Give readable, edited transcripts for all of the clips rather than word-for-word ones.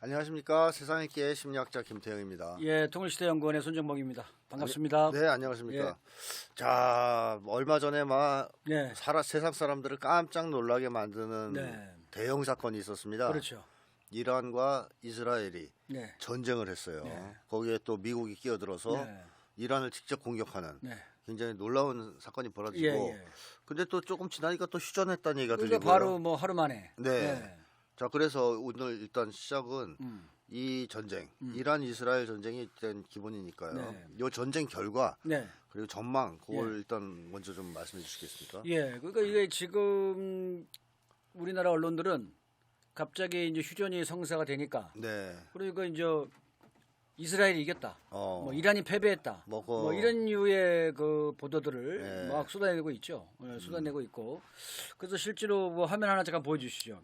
안녕하십니까. 세상있기의 심리학자 김태형입니다. 예, 통일시대연구원의 손정복입니다. 반갑습니다. 네, 안녕하십니까. 자, 얼마 전에 예. 세상 사람들을 깜짝 놀라게 만드는 네. 대형 사건이 있었습니다. 그렇죠. 이란과 이스라엘이 네. 전쟁을 했어요. 네. 거기에 또 미국이 끼어들어서 네. 이란을 직접 공격하는 네. 굉장히 놀라운 사건이 벌어지고, 예. 근데 또 조금 지나니까 또 휴전했다는 얘기가 그러니까 들리고요. 바로 뭐 하루 만에. 네. 자, 그래서 오늘 일단 시작은 이 전쟁, 이란 이스라엘 전쟁이 일단 기본이니까요. 네. 이 전쟁 결과 네. 그리고 전망 그걸 예. 일단 먼저 좀 말씀해 주시겠습니까? 예. 그러니까 이게 지금 우리나라 언론들은 갑자기 이제 휴전이 성사가 되니까 네. 그러니까 이제 이스라엘이 이겼다. 뭐 이란이 패배했다. 뭐 뭐 이런 류의 그 보도들을 네. 막 쏟아내고 있죠. 쏟아내고 있고. 그래서 실제로 뭐 화면 하나 잠깐 보여주시죠.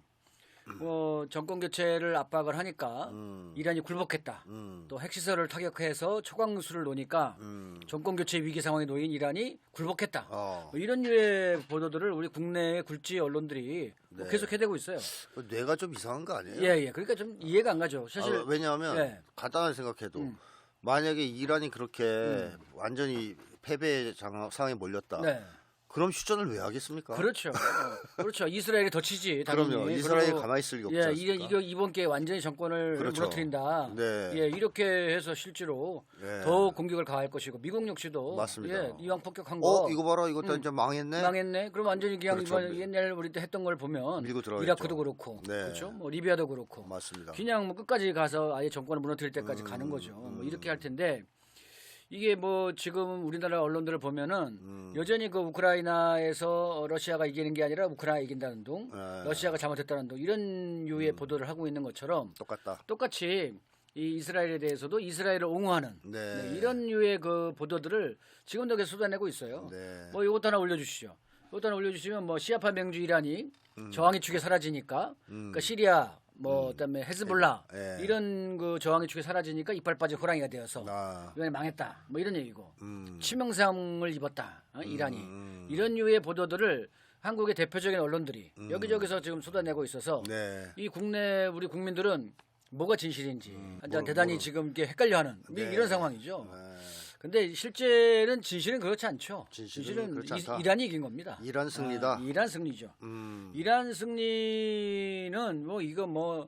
뭐 정권 교체를 압박을 하니까 이란이 굴복했다. 또 핵시설을 타격해서 초강수를 놓으니까 정권 교체 위기 상황에 놓인 이란이 굴복했다. 뭐 이런 류의 보도들을 우리 국내의 굴지 언론들이 뭐 계속 해대고 있어요. 뇌가 좀 이상한 거 아니에요? 예. 그러니까 좀 이해가 안 가죠. 사실 왜냐하면 예. 간단하게 생각해도 만약에 이란이 그렇게 완전히 패배 상황에 몰렸다. 네. 그럼 휴전을 왜 하겠습니까? 그렇죠. 그렇죠. 이스라엘이 더 치지. 당연히. 그럼요. 이스라엘이 그리고 가만히 있을 리 없지 예, 않습니까? 이번 기회에 완전히 정권을 그렇죠. 무너뜨린다. 네. 예, 이렇게 해서 실제로 네. 더 공격을 가할 것이고 미국 역시도 맞습니다. 예, 이왕 폭격한 거 이거 봐라. 이것도 이제 망했네. 망했네. 그럼 완전히 그냥 그렇죠. 이번 옛날 우리 때 했던 걸 보면 밀고 들어가겠죠. 이라크도 그렇고 네. 그렇죠. 뭐 리비아도 그렇고 맞습니다. 그냥 뭐 끝까지 가서 아예 정권을 무너뜨릴 때까지 가는 거죠. 뭐 이렇게 할 텐데 이게 뭐 지금 우리나라 언론들을 보면은 여전히 그 우크라이나에서 러시아가 이기는 게 아니라 우크라이나 이긴다는 둥, 러시아가 잘못했다는 둥 이런 류의 보도를 하고 있는 것처럼 똑같다. 똑같이 이 이스라엘에 대해서도 이스라엘을 옹호하는 네. 이런 류의 그 보도들을 지금도 계속 쏟아내고 있어요. 네. 뭐 이것 하나 올려주시죠. 이것 하나 올려주시면 뭐 시아파 맹주 이란이 저항의 축에 사라지니까 그러니까 시리아 뭐 그다음에 헤즈볼라 예. 이런 그 저항의 축에 사라지니까 이빨 빠진 호랑이가 되어서 이번에 망했다 뭐 이런 얘기고 치명상을 입었다 이란이 이런 류의 보도들을 한국의 대표적인 언론들이 여기저기서 지금 쏟아내고 있어서 네. 이 국내 우리 국민들은 뭐가 진실인지 대단히 지금 이렇게 헷갈려하는 이런 상황이죠. 근데 실제는 진실은 그렇지 않죠. 진실은 그렇지 않다. 이란이 이긴 겁니다. 이란 승리다. 이란 승리죠. 이란 승리는 뭐 이거 뭐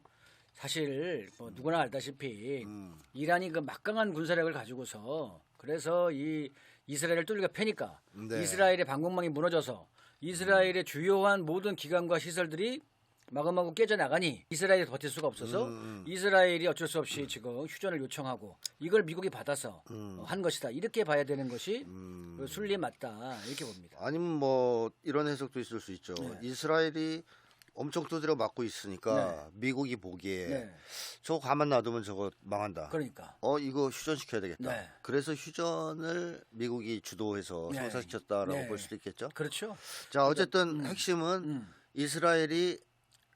사실 뭐 누구나 알다시피 이란이 그 막강한 군사력을 가지고서 그래서 이 이스라엘을 뚫리가 패니까 네. 이스라엘의 방공망이 무너져서 이스라엘의 주요한 모든 기관과 시설들이 마구마구 깨져나가니 이스라엘이 버틸 수가 없어서 이스라엘이 어쩔 수 없이 지금 휴전을 요청하고 이걸 미국이 받아서 한 것이다. 이렇게 봐야 되는 것이 그 순리에 맞다. 이렇게 봅니다. 아니면 뭐 이런 해석도 있을 수 있죠. 이스라엘이 엄청 두드려 맞고 있으니까 미국이 보기에 저거 가만 놔두면 저거 망한다. 그러니까. 이거 휴전시켜야 되겠다. 네. 그래서 휴전을 미국이 주도해서 성사시켰다라고 볼 수도 있겠죠. 그렇죠. 자, 어쨌든 핵심은 이스라엘이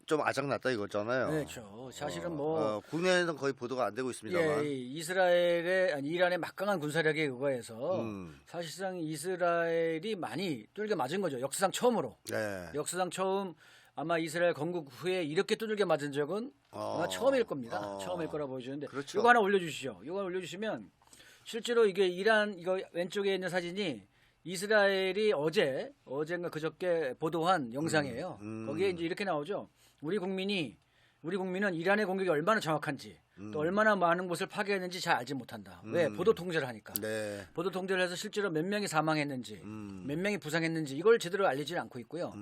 좀 아작났다 이거잖아요. 그렇죠. 사실은 뭐 국내에는 거의 보도가 안 되고 있습니다만. 이란의 막강한 군사력에 의거해서 사실상 이스라엘이 많이 뚫게 맞은 거죠. 역사상 처음으로. 네. 역사상 처음 아마 이스라엘 건국 후에 이렇게 두들겨 맞은 적은 아마 처음일 겁니다. 처음일 거라 보여주는데 그렇죠. 이거 하나 올려주시죠. 이거 하나 올려주시면 실제로 이게 이란 이거 왼쪽에 있는 사진이 이스라엘이 어젠가 그저께 보도한 영상이에요. 거기에 이제 이렇게 나오죠. 우리 국민은 이란의 공격이 얼마나 정확한지 또 얼마나 많은 곳을 파괴했는지 잘 알지 못한다. 왜? 보도 통제를 하니까. 네. 보도 통제를 해서 실제로 몇 명이 사망했는지 몇 명이 부상했는지 이걸 제대로 알리지는 않고 있고요.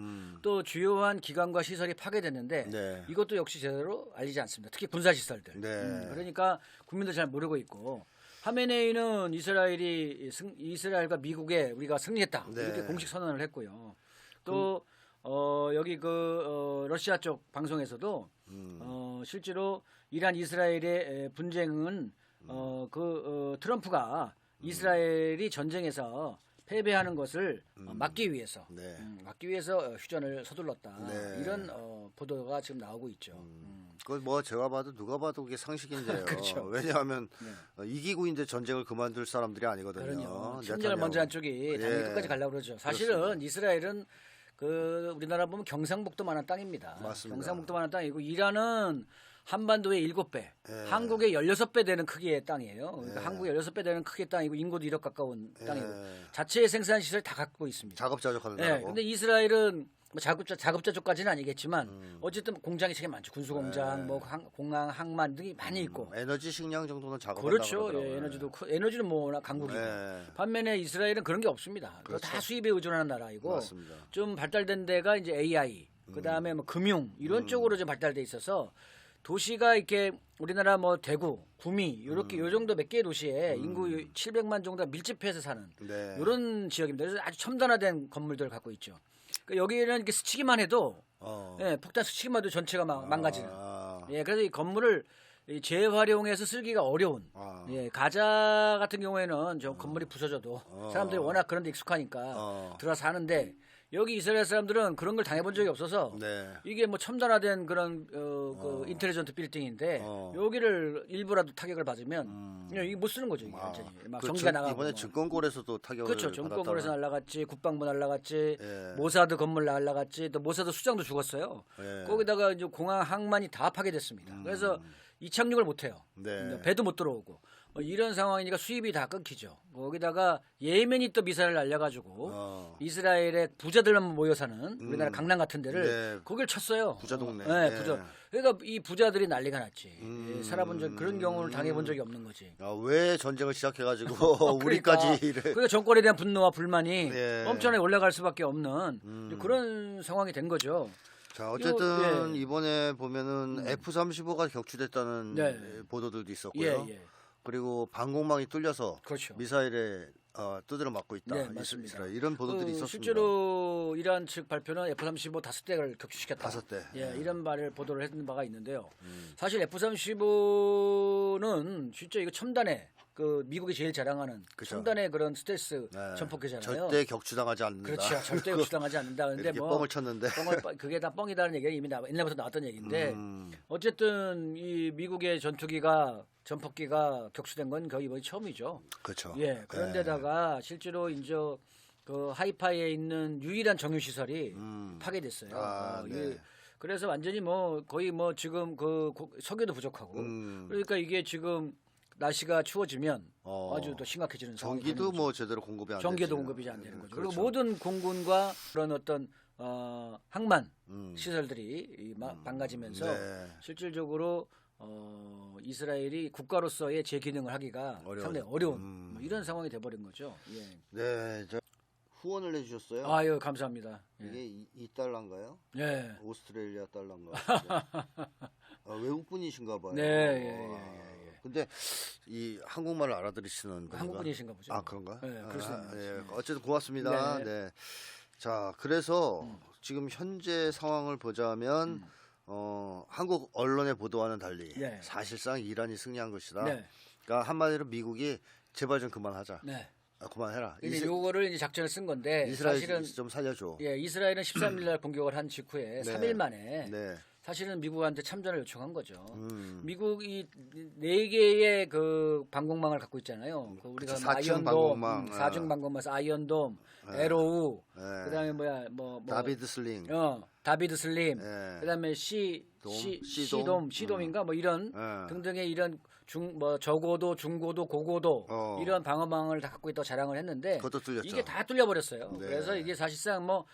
또 주요한 기관과 시설이 파괴됐는데 이것도 역시 제대로 알리지 않습니다. 특히 군사시설들. 그러니까 국민들 잘 모르고 있고 하메네이는 이스라엘과 미국에 우리가 승리했다. 이렇게 공식 선언을 했고요. 또 여기 러시아 쪽 방송에서도 실제로 이란 이스라엘의 분쟁은 트럼프가 이스라엘이 전쟁에서 패배하는 것을 막기 위해서 휴전을 서둘렀다. 이런 보도가 지금 나오고 있죠. 그건 뭐 제가 봐도 누가 봐도 그게 상식인데요. 그렇죠. 왜냐하면 이기고 이제 전쟁을 그만둘 사람들이 아니거든요. 그럼요. 침략을 먼저 한 쪽이 당연히 끝까지 가려고 그러죠. 사실은 그렇습니다. 이스라엘은 우리나라 보면 경상북도만한 땅입니다. 맞습니다. 경상북도만한 땅이고 이란은 한반도의 7배, 한국의 16배 되는 크기의 땅이에요. 그러니까 한국의 16배 되는 크기의 땅이고 인구도 1억 가까운 땅이고 자체의 생산 시설 다 갖고 있습니다. 자급자족하는 네, 나라고. 근데 이스라엘은 뭐 자급자족까지는 아니겠지만 어쨌든 공장이 되게 많죠. 군수공장, 뭐 공항, 항만 등이 많이 있고. 에너지 식량 정도는 작업한다고 그렇죠. 그러더라고요. 예, 에너지는 뭐 워낙 강국이고. 반면에 이스라엘은 그런 게 없습니다. 그렇죠. 다 수입에 의존하는 나라이고. 맞습니다. 좀 발달된 데가 이제 AI, 그다음에 뭐 금융 이런 쪽으로 좀 발달돼 있어서 도시가 이렇게 우리나라 뭐 대구, 구미 이렇게 요 정도 몇 개의 도시에 인구 700만 정도가 밀집해서 사는 네. 이런 지역입니다. 그래서 아주 첨단화된 건물들을 갖고 있죠. 그러니까 여기는 이렇게 스치기만 해도 예, 폭탄 스치기만 해도 전체가 망가지는. 예, 그래서 이 건물을 재활용해서 쓰기가 어려운. 예, 가자 같은 경우에는 좀 건물이 부서져도 사람들이 워낙 그런 데 익숙하니까 들어서 사는데 여기 이스라엘 사람들은 그런 걸 당해본 적이 없어서 네. 이게 뭐 첨단화된 그런 그 인텔리전트 빌딩인데 여기를 일부라도 타격을 받으면 이게 못 쓰는 거죠. 이게 완전히 막 전기가 나가고. 이번에 증권골에서도 타격을 그렇죠. 증권거래소 날라갔지, 국방부 날라갔지, 예. 모사드 건물 날라갔지, 또 모사드 수장도 죽었어요. 예. 거기다가 이제 공항 항만이 다 파괴됐습니다. 그래서 이착륙을 못 해요. 네. 배도 못 들어오고. 이런 상황이니까 수입이 다 끊기죠. 거기다가 예멘이 또 미사일을 날려가지고 이스라엘의 부자들만 모여 사는 우리나라 강남 같은 데를 네. 거길 쳤어요. 부자 동네. 네, 네. 부자. 그러니까 이 부자들이 난리가 났지. 예, 살아본 적 그런 경우를 당해본 적이 없는 거지. 왜 전쟁을 시작해가지고 그러니까, 우리까지 그러니까 정권에 대한 분노와 불만이 네. 엄청나게 올라갈 수밖에 없는 그런 상황이 된 거죠. 자, 어쨌든 예. 이번에 보면은 F-35가 격추됐다는 네. 보도들도 있었고요. 예. 그리고 방공망이 뚫려서 그렇죠. 미사일에 두드려 맞고 있다. 네, 맞습니다. 이스라엘. 이런 보도들이 있었습니다. 실제로 이란 측 발표는 F-35 5대를 격추시켰다. 5대. 예, 이런 말을 보도를 했는 바가 있는데요. 사실 F-35는 진짜 이거 첨단의 그 미국이 제일 자랑하는 그죠. 첨단의 그런 스텔스 네. 전폭기잖아요. 절대 격추당하지 않는다. 그렇죠. 절대 격추당하지 않는다. 근데 이렇게 뭐 뻥을 쳤는데. 그게 다 뻥이다는 얘기가 이미 옛날부터 나왔던 얘기인데 어쨌든 이 미국의 전폭기가 격추된 건 거의 이번이 처음이죠. 그렇죠. 예. 그런데다가 실제로 이제 그 하이파이에 있는 유일한 정유 시설이 파괴됐어요. 네. 그래서 완전히 뭐 거의 뭐 지금 그 석유도 부족하고 그러니까 이게 지금 날씨가 추워지면 아주 또 심각해지는 상황이 되는 전기도 거죠. 뭐 제대로 공급이 안 되죠. 전기도 공급이 안 되는 거죠. 그렇죠. 그리고 모든 공군과 그런 어떤 항만 시설들이 망가지면서 네. 실질적으로 이스라엘이 국가로서의 제 기능을 하기가 상당히 어려운 뭐 이런 상황이 돼버린 거죠. 예. 네, 후원을 해주셨어요. 아유 감사합니다. 예. 이게 2달러인가요? 예. 오스트레일리아 달러인가? 외국 분이신가 봐요. 네. 예. 근데 이 한국말을 알아들으시는 분인가? 한국 분이신가 보죠. 아 그런가? 네, 그럴 수 있는 예. 어쨌든 고맙습니다. 네. 네. 자, 그래서 지금 현재 상황을 보자면 한국 언론의 보도와는 달리 네. 사실상 이란이 승리한 것이다. 네. 그러니까 한마디로 미국이 제발 좀 그만하자. 네. 그만해라. 이제 요거를 이제 작전을 쓴 건데 이스라엘 사실은 좀 살려줘. 예, 이스라엘은 13일 날 공격을 한 직후에 네. 3일 만에 네. 사실은 미국한테 참전을 요청한 거죠. 미국이 4개의 그 방공망을 갖고 있잖아요. 그 우리가 그쵸, 뭐 4층 아이언돔, 방공망. 4중 방공망에서 아이언돔, 에로우, 네. 그다음에 뭐 다비드 슬링. 다비드 슬림, 네. 그다음에 시돔인가 뭐 이런 네. 등등의 이런 저고도, 중고도, 고고도 이런 방어망을 다 갖고 있다고 자랑을 했는데 그것도 뚫렸죠. 이게 다 뚫려버렸어요. 네. 그래서 이게 사실상 뭐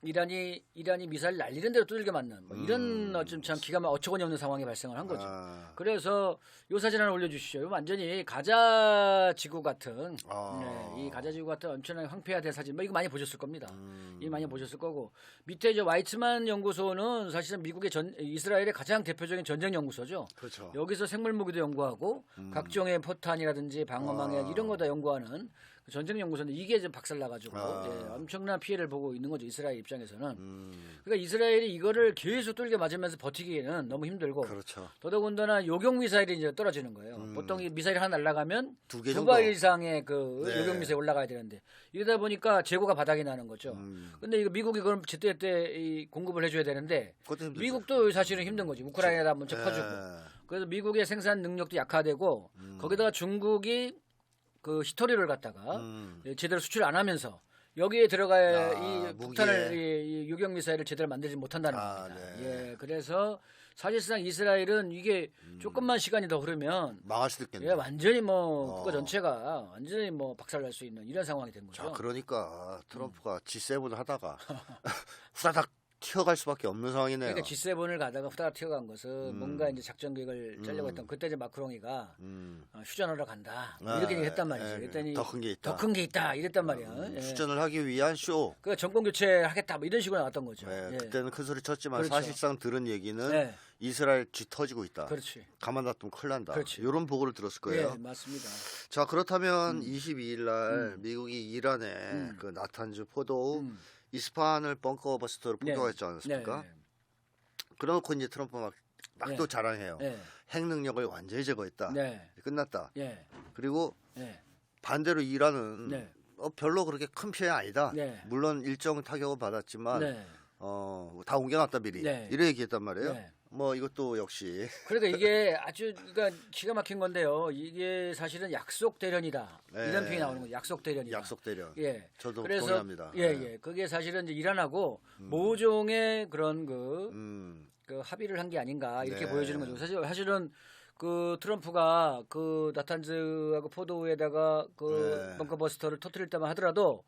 이란이 미사일 날리는 대로 두들겨 맞는 뭐 이런 어쩜 참 기가 막 어처구니 없는 상황이 발생을 한 거죠. 그래서 요 사진 하나 올려주시죠. 이거 완전히 가자 지구 같은 이 가자 지구 같은 엄청나게 황폐화된 사진. 뭐 이거 많이 보셨을 겁니다. 이거 많이 보셨을 거고 밑에 이제 와이츠만 연구소는 사실은 미국의 이스라엘의 가장 대표적인 전쟁 연구소죠. 그렇죠. 여기서 생물 무기도 연구하고 각종의 포탄이라든지 방어망 이런 거 다 연구하는 전쟁 연구소인데 이게 좀 박살나가지고 엄청난 피해를 보고 있는 거죠. 이스라엘 입장에서는. 그러니까 이스라엘이 이거를 계속 뚫게 맞으면서 버티기에는 너무 힘들고. 그렇죠. 더더군다나 요격 미사일이 이제 떨어지는 거예요. 보통 이 미사일 하나 날아가면 두 개 두 정도. 발 이상의 그 네. 요격 미사일 올라가야 되는데 이러다 보니까 재고가 바닥이 나는 거죠. 근데 이거 미국이 그럼 제때제때 이 공급을 해줘야 되는데 그것도 힘들죠. 미국도 사실은 힘든 거지. 우크라이나다 먼저 퍼주고. 그래서 미국의 생산 능력도 약화되고 거기다가 중국이 그 히토리를 갖다가 제대로 수출 안 하면서 여기에 들어가야 이 무기에. 폭탄을 이 유격 미사일을 제대로 만들지 못한다는 겁니다. 네. 예, 그래서 사실상 이스라엘은 이게 조금만 시간이 더 흐르면 망할 수도 있겠네요. 예, 완전히 뭐 국가 전체가 완전히 뭐 박살날 수 있는 이런 상황이 된 거죠. 자, 그러니까 트럼프가 G7을 하다가 후다닥 튀어갈 수밖에 없는 상황이네요. 그러니까 G7을 가다가 후다닥 튀어간 것은 뭔가 이제 작전 계획을 짜려고 했던 그때 이제 마크롱이가 휴전하러 간다 이렇게 얘기했단 말이죠. 그랬더니 더 큰 게 있다. 더 큰 게 있다 이랬단 말이야. 예. 휴전을 하기 위한 쇼. 그 정권 교체하겠다 뭐 이런 식으로 나왔던 거죠. 예. 그때는 큰 소리 쳤지만 그렇죠. 사실상 들은 얘기는 네. 이스라엘 쥐 터지고 있다. 그렇지. 가만 놔두면 큰일 난다. 그렇지. 이런 보고를 들었을 거예요. 예, 맞습니다. 자, 그렇다면 22일 날 미국이 이란에 그 나탄즈 포도 이스파한을 벙커 버스터로 폭격했지 않았습니까? 네. 그래놓고 이제 트럼프 막 또 네. 자랑해요. 네. 핵 능력을 완전히 제거했다. 네. 끝났다. 예. 그리고 예. 반대로 이란은 네. 별로 그렇게 큰 피해 아니다. 네. 물론 일정 타격을 받았지만 네. 다 옮겨놨다 미리. 네. 이래 얘기했단 말이에요. 네. 뭐 이것도 역시 그러니까 이게 아주 그러니까 기가 막힌 건데요. 이게 사실은 약속 대련이다. 네. 이런 표현이 나오는 거죠. 약속 대련이다. 약속 대련. 예. 저도 그래서 동의합니다. 예, 예. 그게 사실은 이제 이란하고 모종의 그런 그 합의를 한 게 아닌가 이렇게 네. 보여지는 거죠. 사실은 그 트럼프가 그 나탄즈하고 포도에다가 그 네. 벙커버스터를 터뜨릴 때만 하더라도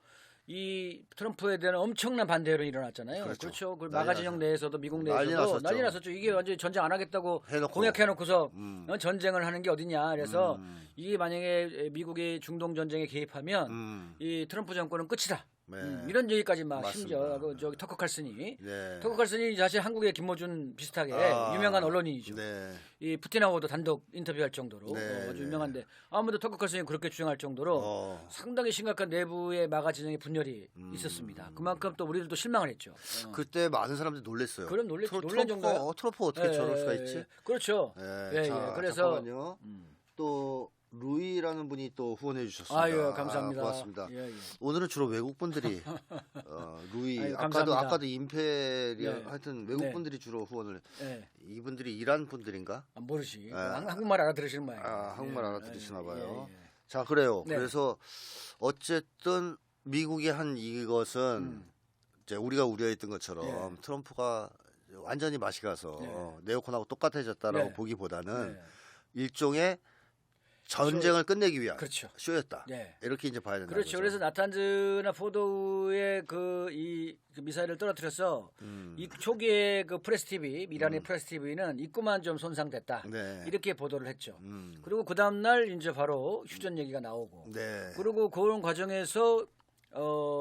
이 트럼프에 대한 엄청난 반대 여론이 일어났잖아요. 그렇죠. 그 난리 마가진영 내에서도 미국 난리 내에서도 났었죠. 난리 났었죠. 이게 완전히 전쟁 안 하겠다고 해놓고. 공약해놓고서 전쟁을 하는 게 어디냐. 그래서 음. 이게 만약에 미국이 중동 전쟁에 개입하면 이 트럼프 정권은 끝이다. 네. 이런 얘기까지 막 맞습니다. 심지어 그 저기 터커 칼슨이 네. 터커 칼슨이 사실 한국의 김모준 비슷하게 유명한 언론인이죠. 네. 이 푸틴하고도 단독 인터뷰할 정도로 네, 아주 네. 유명한데 아무래도 터커 칼슨이 그렇게 주장할 정도로 상당히 심각한 내부의 마가 진영의 분열이 있었습니다. 그만큼 또 우리들도 실망을 했죠. 그때 많은 사람들이 놀랐어요. 그럼 놀란 트럼프가 정도요? 트럼프 어떻게 저럴 수가 있지? 그렇죠. 네. 예, 자, 예. 그래서 잠깐만요. 또 루이라는 분이 또 후원해 주셨습니다. 아유 감사합니다. 고맙습니다. 예, 예. 오늘은 주로 외국 분들이 루이 아유, 아까도 감사합니다. 임페리얼 네. 하여튼 외국 네. 분들이 주로 후원을 예. 이분들이 이란 분들인가? 모르지. 한국말 알아들으시는 모양이에요. 한국말 예. 알아들으시나 봐요. 예, 예. 자, 그래요. 네. 그래서 어쨌든 미국이 한 이것은 이제 우리가 우려했던 것처럼 트럼프가 완전히 맛이 가서 네오콘하고 똑같아졌다라고 네. 보기보다는 네. 일종의 전쟁을 끝내기 위한 그렇죠. 쇼였다. 네. 이렇게 이제 봐야 된다. 그렇죠. 그래서 나탄즈나 포도의 그 미사일을 떨어뜨려서 이 초기에 그 프레스 TV, 이란의 프레스 TV는 입구만 좀 손상됐다. 네. 이렇게 보도를 했죠. 그리고 그 다음 날 이제 바로 휴전 얘기가 나오고. 네. 그리고 그런 과정에서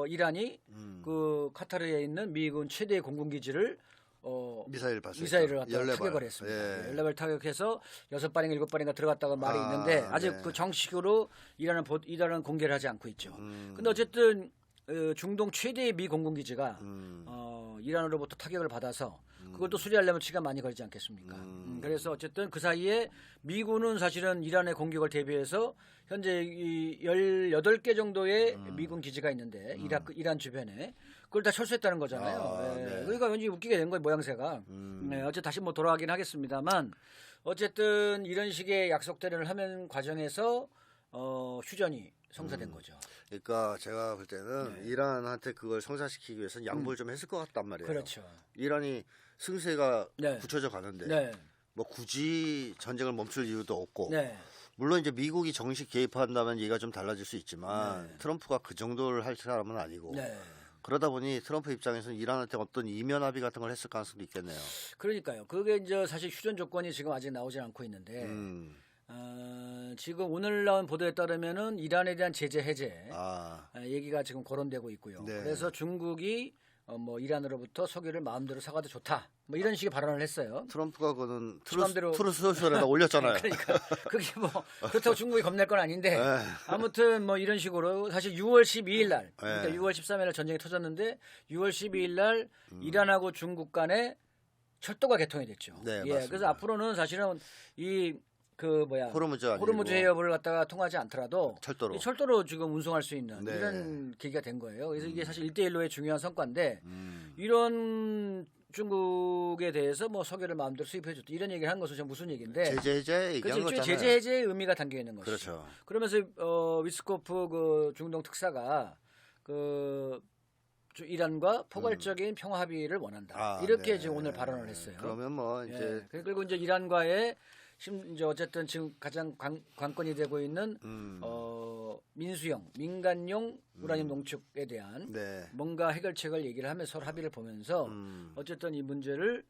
이란이 그 카타르에 있는 미군 최대 공군 기지를 미사일 발사. 미사일을 갖다가 타격을 했습니다. 예. 14발 타격해서 6발인가 7발인가 들어갔다가 말이 있는데 아직 네. 그 정식으로 이란은 공개를 하지 않고 있죠. 근데 어쨌든 중동 최대의 미 공군기지가 이란으로부터 타격을 받아서 그걸 또 수리하려면 시간 많이 걸리지 않겠습니까? 그래서 어쨌든 그 사이에 미군은 사실은 이란의 공격을 대비해서 현재 이 18개 정도의 미군 기지가 있는데 이란 주변에 그걸 다 철수했다는 거잖아요. 네. 그러니까 왠지 웃기게 된 거예요, 모양새가. 네, 어째 다시 뭐 돌아가긴 하겠습니다만 어쨌든 이런 식의 약속 대련을 하는 과정에서 휴전이 성사된 거죠. 그러니까 제가 볼 때는 이란한테 그걸 성사시키기 위해서는 양보를 좀 했을 것 같단 말이에요. 그렇죠. 이란이 승세가 네. 굳혀져 가는데 네. 뭐 굳이 전쟁을 멈출 이유도 없고 네. 물론 이제 미국이 정식 개입한다면 얘기가 좀 달라질 수 있지만 트럼프가 그 정도를 할 사람은 아니고 네. 그러다 보니 트럼프 입장에서는 이란한테 어떤 이면 합의 같은 걸 했을 가능성도 있겠네요. 그러니까요. 그게 이제 사실 휴전 조건이 지금 아직 나오지 않고 있는데 지금 오늘 나온 보도에 따르면은 이란에 대한 제재 해제 얘기가 지금 거론되고 있고요. 네. 그래서 중국이 뭐 이란으로부터 석유를 마음대로 사가도 좋다. 뭐 이런 식의 발언을 했어요. 트럼프가 그거는 마음대로- 트루스 소셜에다 올렸잖아요. 그러니까 그게 뭐 그렇다고 중국이 겁낼 건 아닌데 네. 아무튼 뭐 이런 식으로 사실 6월 12일 날 그러니까 6월 13일 날 전쟁이 터졌는데 6월 12일 날 이란하고 중국 간에 철도가 개통이 됐죠. 네, 예, 맞습니다. 그래서 앞으로는 사실은 호르무즈 아니고 호르무즈 해협을 갖다가 통하지 않더라도 철도로. 이 철도로 지금 운송할 수 있는 네. 이런 계기가 된 거예요. 그래서 이게 사실 1대1로의 중요한 성과인데 이런 중국에 대해서 뭐 석유를 마음대로 수입해줬다 이런 얘기를 한 것은 무슨 얘기인데 제재 해제 얘기한 그렇죠. 거잖아요. 제재 해제의 의미가 담겨 있는 것이죠. 그렇죠. 그러면서 위스코프 그 중동 특사가 이란과 포괄적인 평화 합의를 원한다. 이렇게 네. 지금 오늘 발언을 했어요. 그러면 뭐 이제 그리고 이제 이란과의 이제 어쨌든 지금 가장 관건이 되고 있는 민수용, 민간용 우라늄 농축에 대한 뭔가 해결책을 얘기를 하면서 서로 합의를 보면서 어쨌든 이 문제를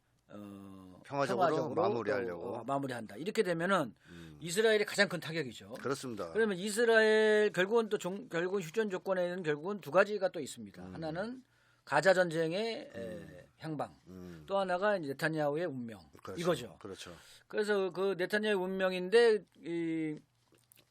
평화적으로 마무리하려고 마무리한다. 이렇게 되면은 이스라엘이 가장 큰 타격이죠. 그렇습니다. 그러면 이스라엘 결국은 또 결국은 휴전 조건에는 결국은 두 가지가 또 있습니다. 하나는 가자 전쟁의 향방, 또 하나가 이제 네타냐후의 운명. 그렇죠. 이거죠. 그렇죠. 그래서 그 네타냐후 운명인데 이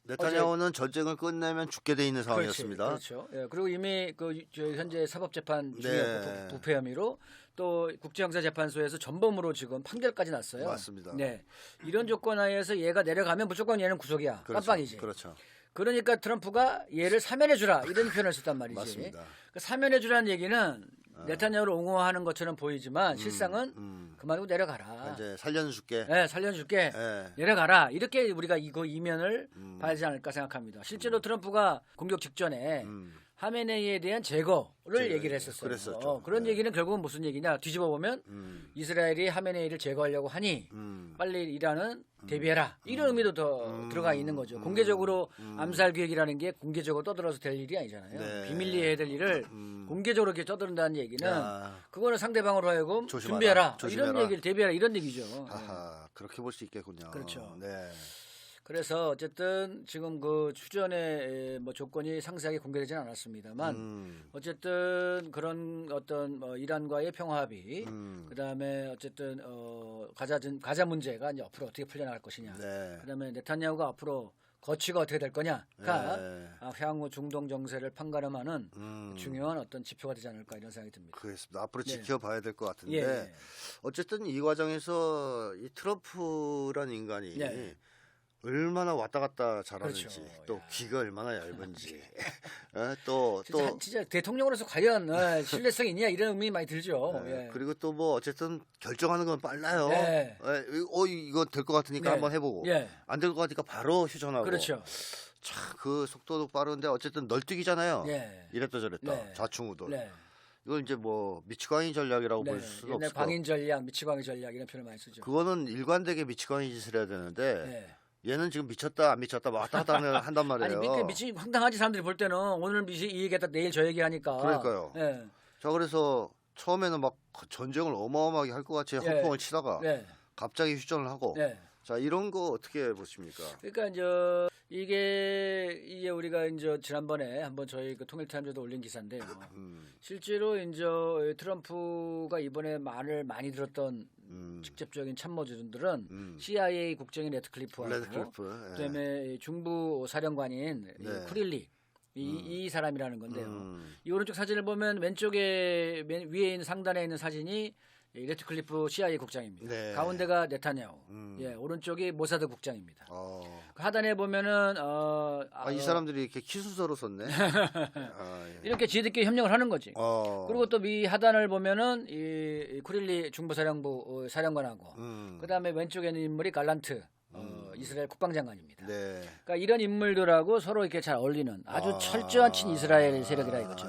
네타냐후는 전쟁을 끝내면 죽게 돼 있는 상황이었습니다. 그렇죠. 예, 그리고 이미 현재 사법재판 중이었고 부패 혐의로 또 국제형사재판소에서 전범으로 지금 판결까지 났어요. 맞습니다. 네, 이런 조건 하에서 얘가 내려가면 무조건 얘는 구속이야. 그렇죠. 깜빵이지. 그렇죠. 그러니까 트럼프가 얘를 사면해 주라 이런 표현을 썼단 말이지. 맞습니다. 그 사면해 주라는 얘기는 네타냐후를 옹호하는 것처럼 보이지만 실상은 그만두고 내려가라. 이제 살려줄게. 네, 살려줄게. 내려가라. 이렇게 우리가 이거 이면을 봐야지 않을까 생각합니다. 실제로 트럼프가 공격 직전에 하메네이에 대한 제거를 얘기를 했었어요. 그랬었죠. 그런 얘기는 결국은 무슨 얘기냐? 뒤집어 보면 이스라엘이 하메네이를 제거하려고 하니 빨리 이란은 대비해라. 이런 의미도 더 들어가 있는 거죠. 공개적으로 암살 계획이라는 게 공개적으로 떠들어서 될 일이 아니잖아요. 비밀리에 해야 될 일을 공개적으로 이렇게 떠든다는 얘기는 그거는 상대방으로 하여금 준비해라. 이런 얘기를 대비해라. 이런 얘기죠. 하하, 그렇게 볼 수 있겠군요. 그렇죠. 네. 그래서 어쨌든 지금 그 휴전의 뭐 조건이 상세하게 공개되지는 않았습니다만 어쨌든 그런 어떤 이란과의 평화 합의 그다음에 어쨌든 가자 문제가 이제 앞으로 어떻게 풀려나갈 것이냐 그다음에 네타냐후가 앞으로 거취가 어떻게 될 거냐가 향후 중동 정세를 판가름하는 중요한 어떤 지표가 되지 않을까 이런 생각이 듭니다. 그렇습니다. 앞으로 지켜봐야 될 것 같은데 어쨌든 이 과정에서 이 트럼프란 인간이 얼마나 왔다 갔다 잘하는지 또 귀가 얼마나 얇은지 또 진짜 대통령으로서 과연 신뢰성이 있냐 이런 의미 많이 들죠. 그리고 또 뭐 어쨌든 결정하는 건 빨라요. 이거 될 것 같으니까 한번 해보고 안 될 것 같으니까 바로 휴전하고. 그렇죠. 참 그 속도도 빠른데 어쨌든 널뛰기잖아요. 이랬다 저랬다 좌충우돌. 이건 이제 뭐 미치광이 전략이라고 볼 수는 없을 것 광인 전략, 미치광이 전략 이런 표현을 많이 쓰죠. 그거는 일관되게 미치광이 짓을 해야 되는데. 얘는 지금 미쳤다 안 미쳤다 왔다 갔다 한단 말이에요. 아니 미치 황당하지 사람들이 볼 때는 오늘 이 얘기했다 내일 저 얘기하니까. 그러니까요. 자 그래서 처음에는 막 전쟁을 어마어마하게 할 것 같이 허풍을 치다가 갑자기 휴전을 하고. 자 이런 거 어떻게 보십니까? 그러니까 이게 우리가 이제 지난번에 한번 저희 그 통일타임즈에도 올린 기사인데요. 실제로 이제 트럼프가 이번에 말을 많이 들었던 직접적인 참모진들은 CIA 국장인 레드클리프하고 그다음에 중부 사령관인 쿠릴리 이 사람이라는 건데요. 이 오른쪽 사진을 보면 왼쪽에 위에 있는 상단에 있는 사진이 레드클리프 CIA 국장입니다. 가운데가 네타냐후, 오른쪽이 모사드 국장입니다. 그 하단에 보면은 이 사람들이 이렇게 키순서로 썼네. 이렇게 지들끼리 협력을 하는 거지. 그리고 또 위 하단을 보면은 이 쿠릴리 중부사령부 사령관하고, 그다음에 왼쪽에 있는 인물이 갈란트. 이스라엘 국방장관입니다. 그러니까 이런 인물들하고 서로 이렇게 잘 어울리는 아주 철저한 친이스라엘 세력이라 이거죠.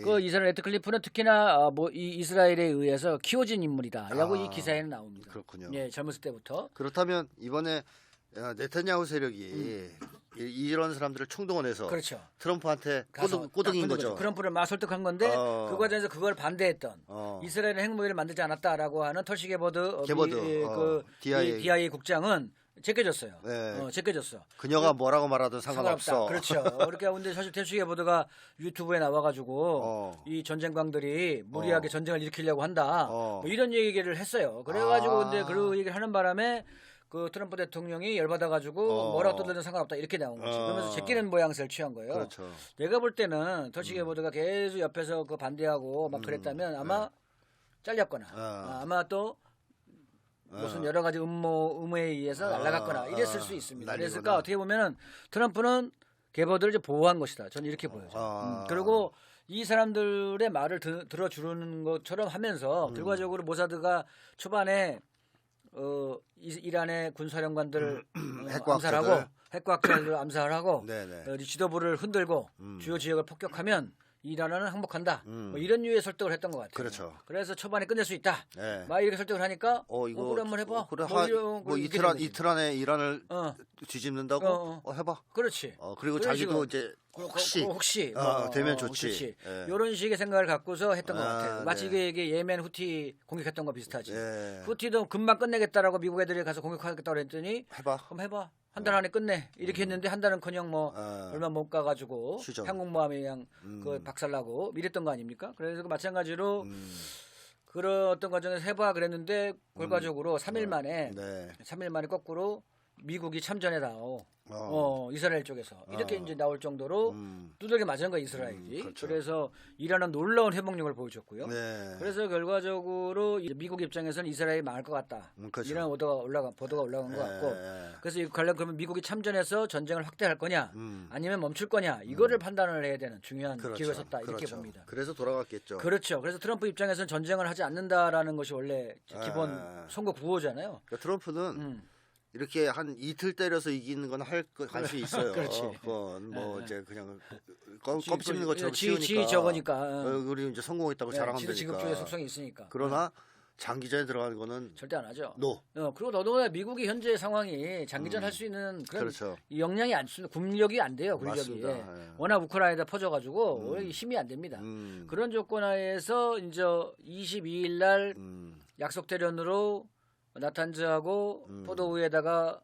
그 이스라엘 레드클리프는 특히나 이 이스라엘에 의해서 키워진 인물이다라고 이 기사에는 나옵니다. 그렇군요. 젊었을 때부터. 그렇다면 이번에 네타냐후 세력이 이런 사람들을 총동원해서 트럼프한테 꼬등인 거죠. 트럼프를 막 설득한 건데 그 과정에서 그걸 반대했던 이스라엘은 핵무기를 만들지 않았다라고 하는 털시 게버드 그 DIA 국장은 제껴졌어요. 제껴졌어. 그녀가 뭐라고 말하든 상관없어. 그렇죠. 그러니까 근데 사실 털시 게버드가 유튜브에 나와가지고 이 전쟁광들이 무리하게 전쟁을 일으키려고 한다. 뭐 이런 얘기를 했어요. 그래가지고 근데 그 얘기를 하는 바람에 그 트럼프 대통령이 열받아가지고 뭐라고 떠들든 상관없다 이렇게 나온 거지. 그러면서 제끼는 모양새를 취한 거예요. 그렇죠. 내가 볼 때는 털시 게버드가 계속 옆에서 그 반대하고 막 그랬다면 아마 잘렸거나 아마 또 무슨 여러 가지 음모에 의해서 날아갔거나 이랬을 수 있습니다. 그랬을까 어떻게 보면은 트럼프는 게버드를 이제 보호한 것이다. 저는 이렇게 보여요. 그리고 이 사람들의 말을 들어주는 것처럼 하면서 결과적으로 모사드가 초반에 이란의 군사령관들을 암살하고 핵과학자들을 암살하고 지도부를 흔들고 주요 지역을 폭격하면 이란은 항복한다. 뭐 이런 류의 설득을 했던 것 같아요. 그렇죠. 그래서 초반에 끝낼 수 있다. 네. 막 이렇게 설득을 하니까 이거 그래 한번 해봐. 그래 뭐 이틀 안에 이란을 뒤집는다고 해봐. 그렇지. 그리고 자기도 이제 혹시 되면 좋지. 이런 식의 생각을 갖고서 했던 것 같아요. 마치 이게 예멘 후티 공격했던 거 비슷하지. 후티도 금방 끝내겠다라고 미국 애들이 가서 공격하겠다고 했더니 그럼 해봐. 한 달 안에 끝내. 이렇게 했는데 한 달은커녕 뭐 얼마 못 가가지고 항공모함이 그냥 그 박살나고 이랬던 거 아닙니까? 그래서 마찬가지로 그런 어떤 과정에서 해봐 그랬는데 결과적으로 3일 만에 3일 만에 거꾸로 미국이 참전에 나오. 이스라엘 쪽에서 이렇게 이제 나올 정도로 두들겨 맞은 거야 이스라엘이. 그렇죠. 그래서 이란은 놀라운 회복력을 보여줬고요. 네. 그래서 결과적으로 미국 입장에서는 이스라엘이 망할 것 같다. 그렇죠. 이런 보도가 올라간 것 같고. 그래서 이 관련 그러면 미국이 참전해서 전쟁을 확대할 거냐, 아니면 멈출 거냐 이거를 판단을 해야 되는 중요한 기회가 섰다 이렇게 봅니다. 그래서 돌아갔겠죠. 그렇죠. 그래서 트럼프 입장에서는 전쟁을 하지 않는다라는 것이 원래 기본 선거 구호잖아요. 그러니까 트럼프는 이렇게 한 이틀 때려서 이기는 건 할 수 있어요. 그렇지. 그건 뭐 이제 그냥 껌 씹는 것처럼 쉬우니까. 지 적으니까. 우리 이제 성공했다고 자랑하면 되니까. 지급주의 속성이 있으니까. 그러나 장기전에 들어가는 거는 절대 안 하죠. 그리고 더더구나 미국이 현재 상황이 장기전 할 수 있는 그런 역량이 안 쓰는 군력이 안 돼요. 군력이. 워낙 우크라이나에다 퍼져가지고 힘이 안 됩니다. 그런 조건 하에서 이제 22일 날 약속 대련으로 나탄즈하고 포도우에다가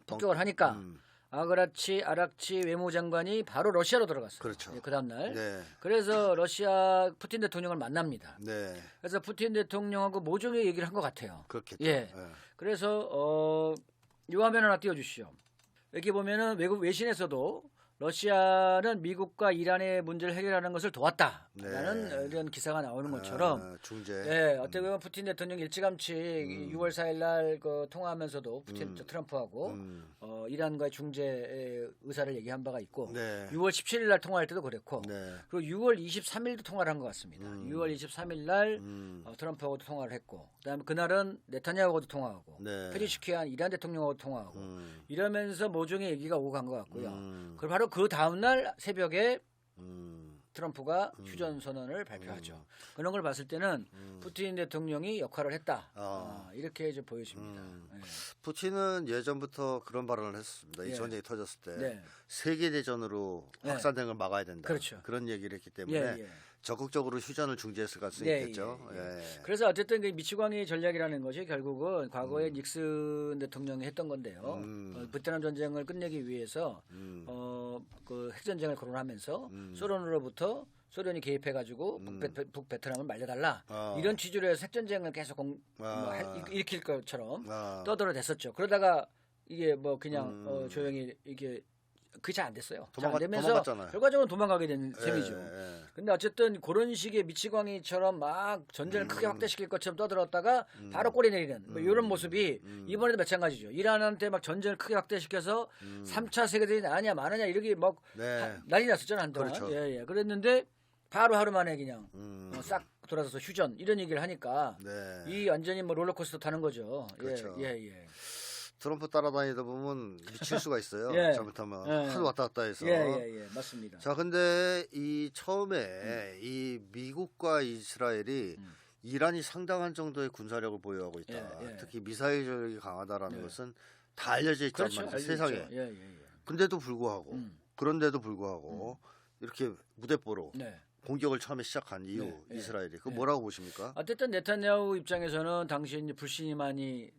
폭격을 하니까 아락치 외무장관이 바로 러시아로 들어갔어요. 그렇죠. 그 다음 날. 그래서 러시아 푸틴 대통령을 만납니다. 그래서 푸틴 대통령하고 모종의 얘기를 한 것 같아요. 그렇겠죠. 그래서 이 화면 하나 띄워주시죠. 이렇게 보면은 외국 외신에서도 러시아는 미국과 이란의 문제를 해결하는 것을 도왔다라는 이런 기사가 나오는 것처럼 중재. 어떻게 보면 푸틴 대통령 일찌감치 6월 4일 날 그 통화하면서도 트럼프하고 이란과의 중재 의사를 얘기한 바가 있고 6월 17일 날 통화할 때도 그랬고 그리고 6월 23일도 통화를 한 것 같습니다. 6월 23일 날 트럼프하고도 통화를 했고 그다음에 그날은 네타냐후하고도 통화하고 페리시키안 이란 대통령하고도 통화하고 이러면서 모종의 얘기가 오고 간 것 같고요. 그리고 바로 그 다음날 새벽에 트럼프가 휴전 선언을 발표하죠. 그런 걸 봤을 때는 푸틴 대통령이 역할을 했다. 이렇게 이제 보여집니다. 푸틴은 예전부터 그런 발언을 했었습니다. 이 전쟁이 터졌을 때 세계 대전으로 확산되는 걸 막아야 된다. 그런 얘기를 했기 때문에 적극적으로 휴전을 중지했을 가능성이 있겠죠. 그래서 어쨌든 그 미치광이 전략이라는 것이 결국은 과거에 닉슨 대통령이 했던 건데요. 베트남 전쟁을 끝내기 위해서 그 핵전쟁을 거론하면서 소련으로부터 소련이 개입해가지고 북베트남을 말려달라 이런 취지로 해서 핵전쟁을 계속 일으킬 것처럼 떠들어댔었죠. 그러다가 이게 뭐 그냥 조용히 이게 그게 잘 안 됐어요. 잘 안 되면서 도망갔잖아요. 결과적으로 도망가게 된 셈이죠. 근데 어쨌든 그런 식의 미치광이처럼 막 전쟁을 크게 확대시킬 것처럼 떠들었다가 바로 꼬리 내리는 뭐 이런 모습이 이번에도 마찬가지죠. 이란한테 막 전쟁을 크게 확대시켜서 3차 세계대전이 나느냐 마느냐 이렇게 막 난리 났었잖아요. 한동안. 그랬는데 바로 하루 만에 그냥 싹 돌아서서 휴전 이런 얘기를 하니까 이 완전히 뭐 롤러코스터 타는 거죠. 트럼프 따라다니다 보면 미칠 수가 있어요. 잘못하면 하도 왔다 갔다 해서. 맞습니다. 자, 근데 이 처음에 이 미국과 이스라엘이 이란이 상당한 정도의 군사력을 보유하고 있다. 특히 미사일 전력이 강하다라는 것은 다 알려져 있단 말이죠. 세상에. 그런데도 불구하고 이렇게 무대뽀로 공격을 처음에 시작한 이유 이스라엘이 그 뭐라고 보십니까? 어쨌든 네타냐후 입장에서는 당시 이제 불신임안이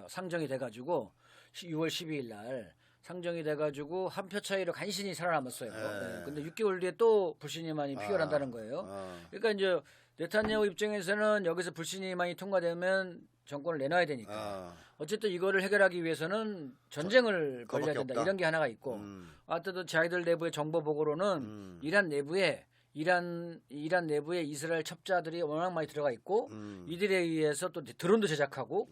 상정이 돼가지고 6월 12일 날 상정이 돼가지고 한 표 차이로 간신히 살아남았어요. 근데 6개월 뒤에 또 불신임안이 피결한다는 거예요. 그러니까 이제 네타냐후 입장에서는 여기서 불신임안이 통과되면 정권을 내놔야 되니까 어쨌든 이거를 해결하기 위해서는 전쟁을 벌여야 된다. 이런 게 하나가 있고 어쨌든 자기들 내부의 정보 보고로는 이란 내부에 이스라엘 첩자들이 워낙 많이 들어가 있고 이들에 의해서 또 드론도 제작하고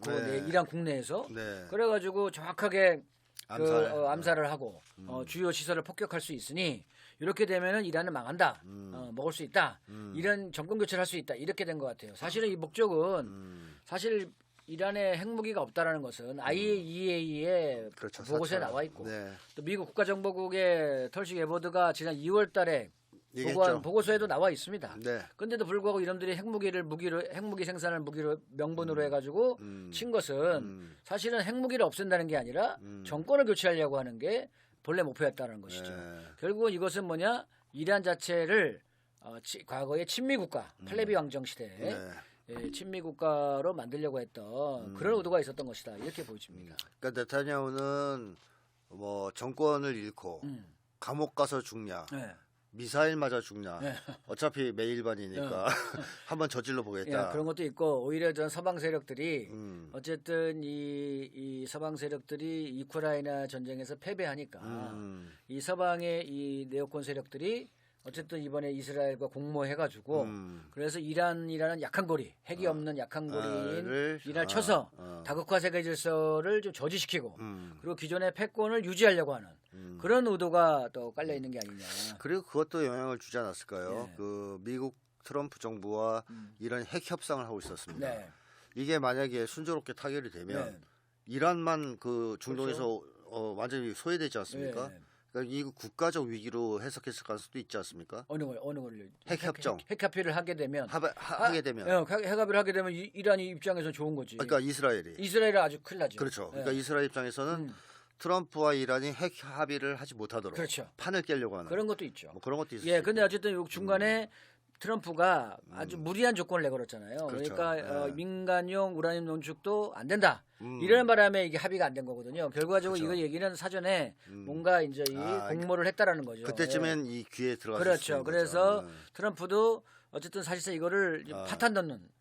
이란 국내에서 그래가지고 정확하게 암살을 하고 주요 시설을 폭격할 수 있으니 이렇게 되면은 이란은 망한다, 먹을 수 있다, 이런 정권 교체를 할 수 있다 이렇게 된 것 같아요. 사실은 이 목적은 사실 이란에 핵무기가 없다라는 것은 IAEA의 보고서에 나와 있고 또 미국 국가정보국의 털시 에버드가 지난 2월달에 보고서에도 나와 있습니다. 네. 그런데도 불구하고 이놈들이 핵무기 생산을 무기로 명분으로 해가지고 친 것은 사실은 핵무기를 없앤다는 게 아니라 정권을 교체하려고 하는 게 본래 목표였다는 것이죠. 결국은 이것은 뭐냐? 이란 자체를 과거의 친미국가 팔레비 왕정 시대에 친미 국가로 만들려고 했던 그런 의도가 있었던 것이다. 이렇게 보여집니다. 그러니까 네타냐후는 뭐 정권을 잃고 감옥 가서 죽냐, 미사일 맞아 죽냐. 어차피 매일반이니까 한번 저질러 보겠다. 그런 것도 있고 오히려 전 서방 세력들이 어쨌든 이 서방 세력들이 우크라이나 전쟁에서 패배하니까 이 서방의 이 네오콘 세력들이 어쨌든 이번에 이스라엘과 공모해가지고 그래서 이란이라는 약한 고리, 핵이 없는 약한 고리인 이란을 쳐서 다극화 세계 질서를 좀 저지시키고 그리고 기존의 패권을 유지하려고 하는 그런 의도가 또 깔려 있는 게 아니냐. 그리고 그것도 영향을 주지 않았을까요? 그 미국 트럼프 정부와 이란 핵 협상을 하고 있었습니다. 이게 만약에 순조롭게 타결이 되면 이란만 그 중동에서 그렇죠? 완전히 소외되지 않습니까? 그러니까 이 국가적 위기로 해석했을 가능성도 있지 않습니까? 어느 걸 핵협정, 핵합의를 하게 되면 하게 되면 핵합의를 하게 되면 이란이 입장에서 좋은 거지. 그러니까 이스라엘이 아주 큰일 나죠. 그렇죠. 그러니까 이스라엘 입장에서는 트럼프와 이란이 핵 합의를 하지 못하도록 그렇죠. 판을 깨려고 하는 그런 것도 있죠. 뭐 그런 것도 있어요. 근데 어쨌든 중간에 트럼프가 아주 무리한 조건을 내걸었잖아요. 그렇죠. 그러니까 민간용 우라늄 농축도 안 된다. 이런 바람에 이게 합의가 안 된 거거든요. 결과적으로 그렇죠. 이거 얘기는 사전에 뭔가 이제 공모를 했다라는 거죠. 그때쯤엔 이 귀에 들어갔을 그렇죠. 그래서 트럼프도 어쨌든 사실상 이거를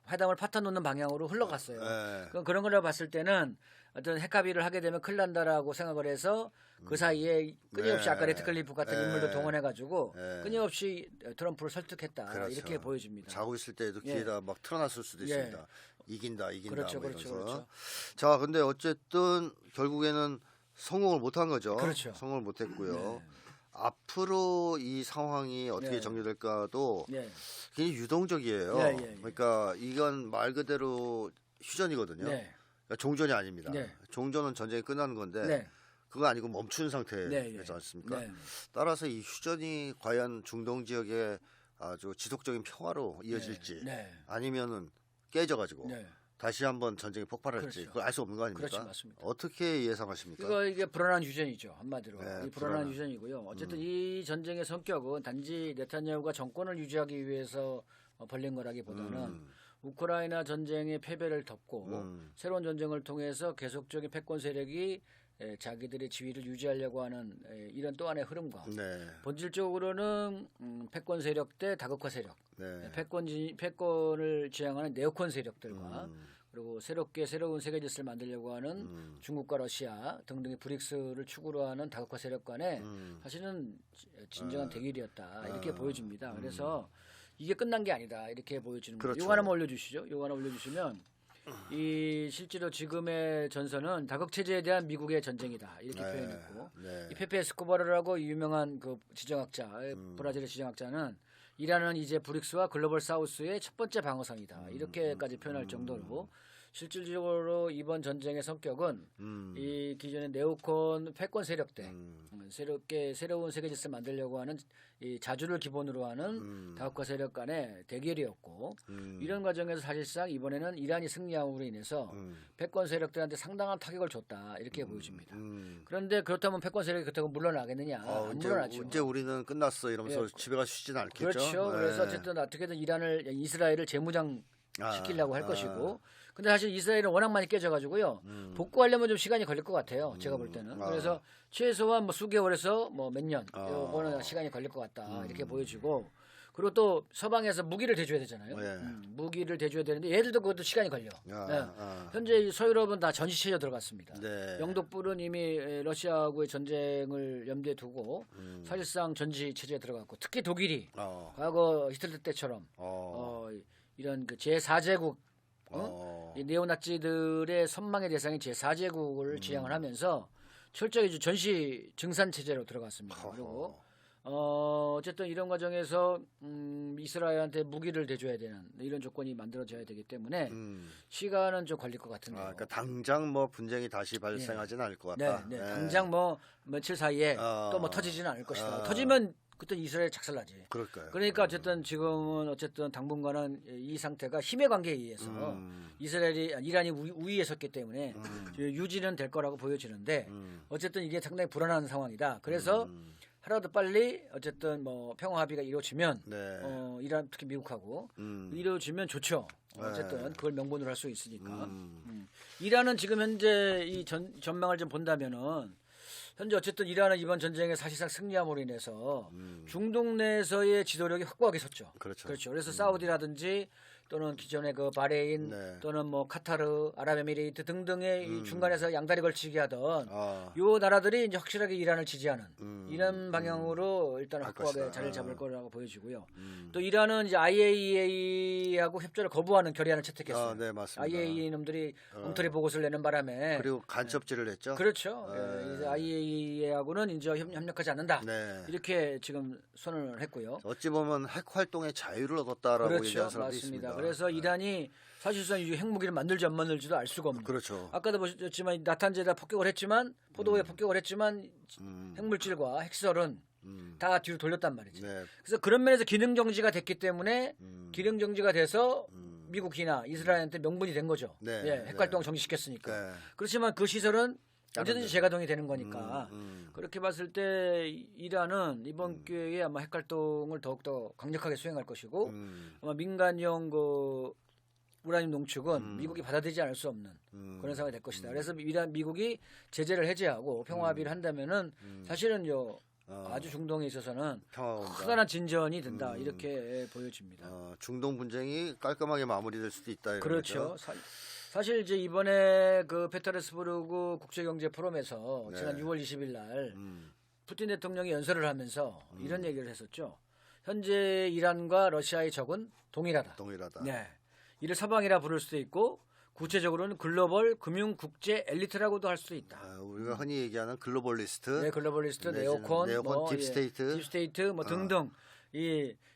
회담을 파탄 놓는 방향으로 흘러갔어요. 그런 걸 봤을 때는 어떤 핵합의를 하게 되면 큰일 난다라고 생각을 해서 그 사이에 끊임없이 아까 레트클리프 같은 인물도 동원해가지고 끊임없이 트럼프를 설득했다. 그렇죠. 이렇게 보여집니다. 자고 있을 때에도 귀에다 막 틀어놨을 수도 있습니다. 이긴다. 그렇죠. 뭐 그렇죠. 자, 근데 어쨌든 결국에는 성공을 못한 거죠. 그렇죠. 성공을 못했고요. 앞으로 이 상황이 어떻게 전개될까도 굉장히 유동적이에요. 그러니까 이건 말 그대로 휴전이거든요. 그러니까 종전이 아닙니다. 종전은 전쟁이 끝나는 건데 그거 아니고 멈춘 상태지 않습니까? 따라서 이 휴전이 과연 중동 지역의 아주 지속적인 평화로 이어질지 아니면은 깨져가지고 다시 한번 전쟁이 폭발할지 그걸 알 수 없는 거 아닙니까? 그렇죠, 맞습니다. 어떻게 예상하십니까? 이게 불안한 휴전이죠, 한마디로. 불안한 휴전이고요. 어쨌든 이 전쟁의 성격은 단지 네타냐후가 정권을 유지하기 위해서 벌린 거라기보다는 우크라이나 전쟁의 패배를 덮고 새로운 전쟁을 통해서 계속적인 패권 세력이 자기들의 지위를 유지하려고 하는 이런 또 하나의 흐름과 본질적으로는 패권 세력 대 다극화 세력, 패권을 지향하는 네오콘 세력들과 그리고 새로운 세계 질서를 만들려고 하는 중국과 러시아 등등의 브릭스를 축으로 하는 다극화 세력 간에 사실은 진정한 대결이었다 이렇게 보여집니다. 그래서 이게 끝난 게 아니다 이렇게 보여지는 거죠. 그렇죠. 이거 하나만 올려주시죠. 이거 하나 올려주시면 이 실제로 지금의 전선은 다극 체제에 대한 미국의 전쟁이다 이렇게 표현했고 이 페페 에스코바르라고 유명한 그 지정학자 브라질의 지정학자는 이란은 이제 브릭스와 글로벌 사우스의 첫 번째 방어선이다 이렇게까지 표현할 정도로 실질적으로 이번 전쟁의 성격은 이 기존의 네오콘 패권 세력들 새로운 세계 질서를 만들려고 하는 이 자주를 기본으로 하는 다국화 세력 간의 대결이었고 이런 과정에서 사실상 이번에는 이란이 승리함으로 인해서 패권 세력들한테 상당한 타격을 줬다 이렇게 보여집니다. 그런데 그렇다면 패권 세력이 그렇다고 물러나겠느냐? 안 물러나죠. 이제 우리는 끝났어 이러면서 집에 가 쉬지는 않겠죠. 그렇죠. 그래서 어쨌든 어떻게든 이스라엘을 재무장 시키려고 할 것이고 근데 사실 이스라엘은 워낙 많이 깨져가지고요 복구하려면 좀 시간이 걸릴 것 같아요 제가 볼 때는 그래서 최소한 뭐 수개월에서 뭐 몇 년 이거는 시간이 걸릴 것 같다 이렇게 보여지고 그리고 또 서방에서 무기를 대줘야 되잖아요 무기를 대줘야 되는데 얘들도 그것도 시간이 걸려 현재 서유럽은 다 전시체제 들어갔습니다 영독불은 이미 러시아하고의 전쟁을 염두에 두고 사실상 전시체제에 들어갔고 특히 독일이 과거 히틀러 때처럼 이런 그 제4제국 이 네오나치들의 선망의 대상인 제4제국을 지향을 하면서 철저히 전시 증산 체제로 들어갔습니다. 그리고 어쨌든 이런 과정에서 이스라엘한테 무기를 대줘야 되는 이런 조건이 만들어져야 되기 때문에 시간은 좀 걸릴 것 같은데요. 그러니까 당장 뭐 분쟁이 다시 발생하지는 않을 것 같다. 당장 뭐 며칠 사이에 또 뭐 터지지는 않을 것이다. 터지면 그때 이스라엘 작살나지. 그럴까요? 그러니까 어쨌든 지금은 어쨌든 당분간은 이 상태가 힘의 관계에 의해서 이란이 우위에 섰기 때문에 유지는 될 거라고 보여지는데 어쨌든 이게 상당히 불안한 상황이다. 그래서 하루라도 빨리 어쨌든 뭐 평화 합의가 이루어지면 이란 특히 미국하고 이루어지면 좋죠. 어쨌든 그걸 명분으로 할 수 있으니까. 이란은 지금 현재 이 전망을 좀 본다면은 현재 어쨌든 이란은 이번 전쟁에 사실상 승리함으로 인해서 중동 내에서의 지도력이 확고하게 섰죠. 그렇죠. 그래서 사우디라든지 또는 기존의 그 바레인 또는 뭐 카타르, 아랍에미레이트 등등의 이 중간에서 양다리 걸치기 하던 요 나라들이 이제 확실하게 이란을 지지하는 이런 방향으로 일단 확고하게 자리를 잡을 거라고 보여지고요. 또 이란은 이제 IAEA하고 협조를 거부하는 결의안을 채택했어요. 네, 맞습니다. IAEA 놈들이 엉터리 보고서를 내는 바람에 그리고 간첩질을 했죠. 그렇죠. 이제 IAEA하고는 이제 협력하지 않는다. 이렇게 지금 선언을 했고요. 어찌 보면 핵 활동의 자유를 얻었다라고 그렇죠. 얘기하는 사람도 맞습니다. 있습니다. 그래서 이란이 사실상 이 핵무기를 만들지 안 만들지도 알 수가 없는. 그렇죠. 아까도 보셨지만 나탄제에다 폭격을 했지만 포도에 폭격을 했지만 핵물질과 핵시설은 다 뒤로 돌렸단 말이죠. 그래서 그런 면에서 기능 정지가 됐기 때문에 기능 정지가 돼서 미국이나 이스라엘한테 명분이 된 거죠. 핵 활동 정지시켰으니까. 그렇지만 그 시설은 언제든지 재가동이 되는 거니까 그렇게 봤을 때 이란은 이번 기회에 아마 핵 활동을 더욱더 강력하게 수행할 것이고 아마 민간용 그 우라늄 농축은 미국이 받아들이지 않을 수 없는 그런 상황이 될 것이다. 그래서 미국이 제재를 해제하고 평화 합의를 한다면은 사실은 아주 중동에 있어서는 커다란 진전이 된다 이렇게 보여집니다. 중동 분쟁이 깔끔하게 마무리될 수도 있다. 그렇죠. 사실 이제 이번에 그 페테르스부르크 국제경제 포럼에서 지난 6월 20일 날 푸틴 대통령이 연설을 하면서 이런 얘기를 했었죠. 현재 이란과 러시아의 적은 동일하다. 네. 이를 서방이라 부를 수도 있고 구체적으로는 글로벌 금융 국제 엘리트라고도 할 수도 있다. 우리가 흔히 얘기하는 글로벌리스트, 글로벌리스트, 네오콘, 딥스테이트 뭐 등등.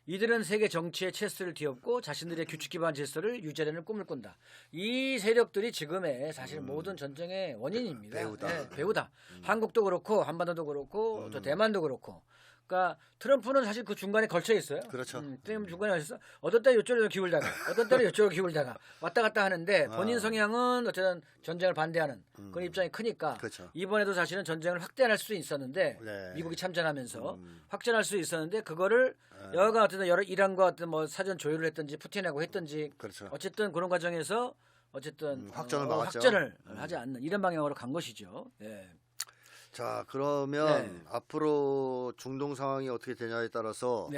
이들은 세계 정치의 체스를 뒤엎고 자신들의 규칙 기반 질서를 유지하려는 꿈을 꾼다. 이 세력들이 지금의 사실 모든 전쟁의 원인입니다. 배우다. 한국도 그렇고 한반도도 그렇고 또 대만도 그렇고. 그러니까 트럼프는 사실 그 중간에 걸쳐 있어요. 그렇죠. 중간에 걸쳐 있어. 어떤 때는 이쪽으로 기울다가, 어떤 때는 이쪽으로 기울다가 왔다 갔다 하는데 본인 성향은 어쨌든 전쟁을 반대하는 그런 입장이 크니까 이번에도 사실은 전쟁을 확대할 수 있었는데 미국이 참전하면서 확전할 수 있었는데 그거를 여하간 어쨌든 이란과 어떤 뭐 사전 조율을 했든지 푸틴하고 했든지 어쨌든 그런 과정에서 어쨌든 확전을 하지 않는 이런 방향으로 간 것이죠. 자, 그러면 앞으로 중동 상황이 어떻게 되냐에 따라서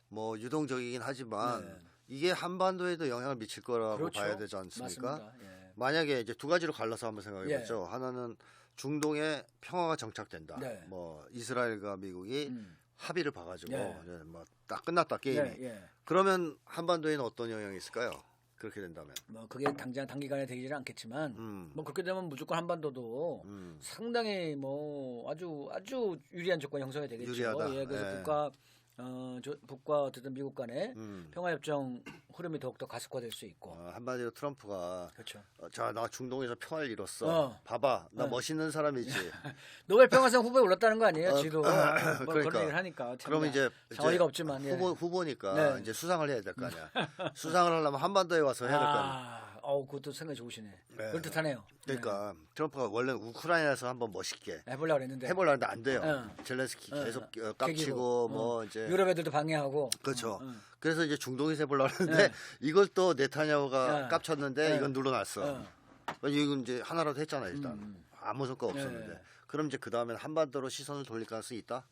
뭐 유동적이긴 하지만 이게 한반도에도 영향을 미칠 거라고 봐야 되지 않습니까? 만약에 이제 두 가지로 갈라서 한번 생각해 보죠. 하나는 중동에 평화가 정착된다. 뭐 이스라엘과 미국이 합의를 봐가지고 뭐 딱 끝났다 게임이. 그러면 한반도에는 어떤 영향이 있을까요? 그렇게 된다면 뭐 그게 당장 단기간에 되지는 않겠지만 뭐 그렇게 되면 무조건 한반도도 상당히 뭐 아주 유리한 조건이 형성이 되겠죠. 그래서 북과 어쨌든 미국 간의 평화협정 흐름이 더욱더 가속화될 수 있고 한마디로 트럼프가 자, 나 중동에서 평화를 이뤘어. 봐봐, 나 멋있는 사람이지. 노벨 평화상 후보에 올랐다는 거 아니에요? 지도 뭐 그런 얘기를 하니까. 그럼 이제 어이가 없지만 후보니까 이제 수상을 해야 될 거 아니야. 수상을 하려면 한반도에 와서 해야 될 거 아니야. 그것도 생각이 좋으시네. 그럴듯하네요. 그러니까 트럼프가 원래 우크라이나에서 한번 멋있게 해보려고 했는데 안 돼요. 젤렌스키 계속 깝치고 뭐 이제 유럽 애들도 방해하고 그렇죠. 그래서 이제 중동에서 해보려고 했는데 이걸 또 네타냐후가 깝쳤는데 이건 눌러놨어. 이건 이제 하나라도 했잖아 일단. 아무 성과 없었는데. 그럼 이제 그 다음엔 한반도로 시선을 돌릴 가능성이 있다?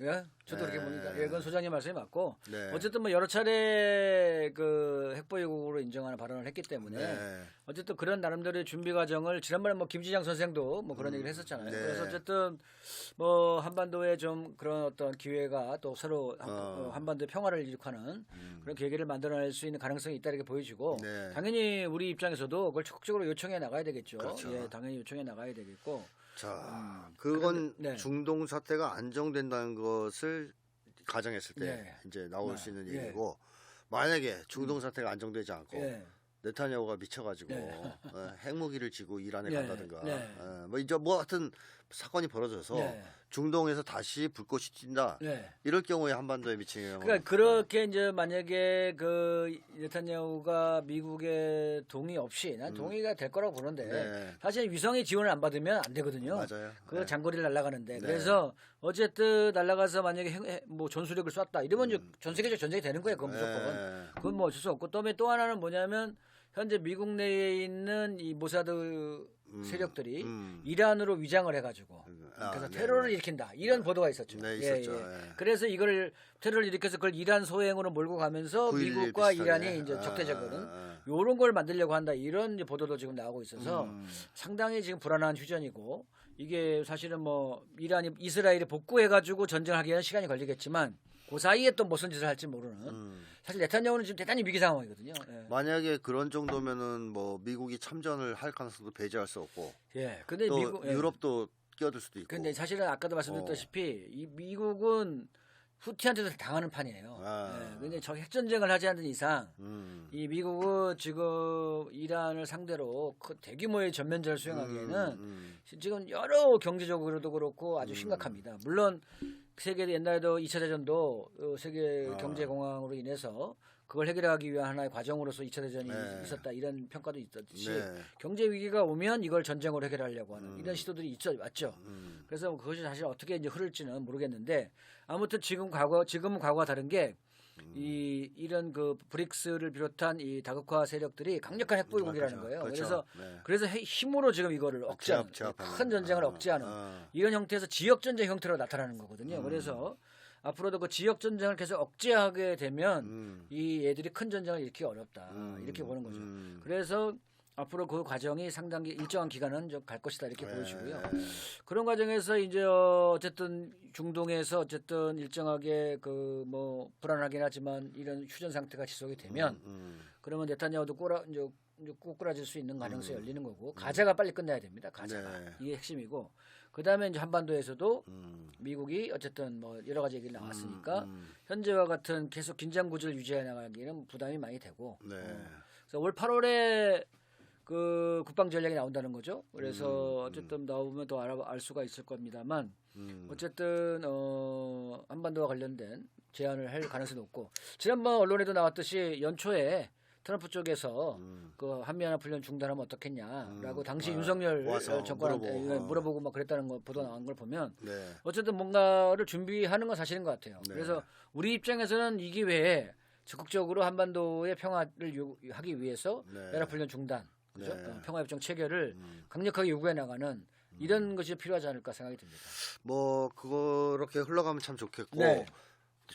저도 그렇게 봅니다. 그건 소장님 말씀이 맞고 어쨌든 뭐 여러 차례 그 핵보유국으로 인정하는 발언을 했기 때문에 어쨌든 그런 나름대로의 준비 과정을 지난번에 뭐 김지장 선생도 뭐 그런 얘기를 했었잖아요. 그래서 어쨌든 뭐 한반도에 좀 그런 어떤 기회가 또 서로 한반도의 평화를 이룩하는 그런 계기를 만들어낼 수 있는 가능성이 있다 이렇게 보여지고 당연히 우리 입장에서도 그걸 적극적으로 요청해 나가야 되겠죠. 당연히 요청해 나가야 되겠고. 자, 그건 중동 사태가 안정된다는 것을 가정했을 때 이제 나올 수 있는 얘기고 만약에 중동 사태가 안정되지 않고 네타냐후가 미쳐가지고 핵무기를 지고 이란에 간다든가 뭐 이제 뭐 하여튼 사건이 벌어져서 네. 중동에서 다시 불꽃이 튄다. 네. 이럴 경우에 한반도에 미치는 영향은 그러니까 그렇게 이제 만약에 그 네타냐후가 미국의 동의 없이 난 동의가 될 거라고 보는데 네. 사실 위성의 지원을 안 받으면 안 되거든요. 맞아요. 그 네. 장거리를 날아가는데 네. 그래서 어쨌든 날아가서 만약에 뭐 전술핵을 쐈다 이러면 이제 전 세계적 전쟁이 되는 거예요. 그건 무조건. 네. 그건 뭐 어쩔 수 없고 또 하나는 뭐냐면 현재 미국 내에 있는 이 모사드 세력들이 이란으로 위장을 해가지고 그래서 테러를 일으킨다 이런 보도가 있었죠. 네, 있었죠. 예. 그래서 이걸 테러를 일으켜서 그걸 이란 소행으로 몰고 가면서 9.11 미국과 비슷하게. 이란이 이제 적대적으로는 이런 걸 만들려고 한다 이런 이제 보도도 지금 나오고 있어서 상당히 지금 불안한 휴전이고 이게 사실은 뭐 이란이 이스라엘에 복구해가지고 전쟁하기에는 시간이 걸리겠지만 그 사이에 또 무슨 짓을 할지 모르는 사실 네타냐후는 지금 대단히 위기 상황이거든요. 예. 만약에 그런 정도면은 뭐 미국이 참전을 할 가능성도 배제할 수 없고 예. 근데 또 미국 유럽도 끼어들 수도 있고. 근데 사실은 아까도 말씀드렸다시피 이 미국은 후티한테도 당하는 판이에요. 예. 근데 저 핵전쟁을 하지 않는 이상 이 미국은 지금 이란을 상대로 그 대규모의 전면전을 수행하기에는 지금 여러 경제적으로도 그렇고 아주 심각합니다. 물론 세계 옛날에도 2차 대전도 세계 경제 공황으로 인해서 그걸 해결하기 위한 하나의 과정으로서 2차 대전이 있었다 이런 평가도 있었듯이 경제 위기가 오면 이걸 전쟁으로 해결하려고 하는 이런 시도들이 왔죠. 그래서 그것이 사실 어떻게 이제 흐를지는 모르겠는데 아무튼 지금은 과거와 다른 게 이런 그 브릭스를 비롯한 이 다극화 세력들이 강력한 핵보유국이라는 거예요. 그렇죠. 그래서 힘으로 지금 이거를 억제하는 큰 전쟁을 억제하는 이런 형태에서 지역 전쟁 형태로 나타나는 거거든요. 그래서 앞으로도 그 지역 전쟁을 계속 억제하게 되면 이 애들이 큰 전쟁을 일으키기 어렵다 이렇게 보는 거죠. 그래서 앞으로 그 과정이 상당히 일정한 기간은 좀 갈 것이다 이렇게 보여지고요. 그런 과정에서 이제 어쨌든 중동에서 어쨌든 일정하게 그 뭐 불안하긴 하지만 이런 휴전 상태가 지속이 되면 그러면 네타냐후도 이제 꼬꾸라질 수 있는 가능성이 열리는 거고 가자가 빨리 끝나야 됩니다. 가자가 이게 핵심이고 그 다음에 이제 한반도에서도 미국이 어쨌든 뭐 여러 가지 얘기가 나왔으니까 현재와 같은 계속 긴장 구조를 유지해 나가기에는 부담이 많이 되고 그래서 올 8월에 그 국방 전략이 나온다는 거죠. 그래서 어쨌든 나오면 더 알 수가 있을 겁니다만 어쨌든 한반도와 관련된 제안을 할 가능성이 높고 지난번 언론에도 나왔듯이 연초에 트럼프 쪽에서 그 한미연합훈련 중단하면 어떻겠냐라고 당시 윤석열 정권한테 물어보고 막 그랬다는 거 보도 나온 걸 보면 어쨌든 뭔가를 준비하는 건 사실인 것 같아요. 그래서 우리 입장에서는 이 기회에 적극적으로 한반도의 평화를 하기 위해서 연합훈련 중단, 그죠? 평화협정 체결을 강력하게 요구해 나가는 이런 것이 필요하지 않을까 생각이 듭니다. 뭐 그렇게 흘러가면 참 좋겠고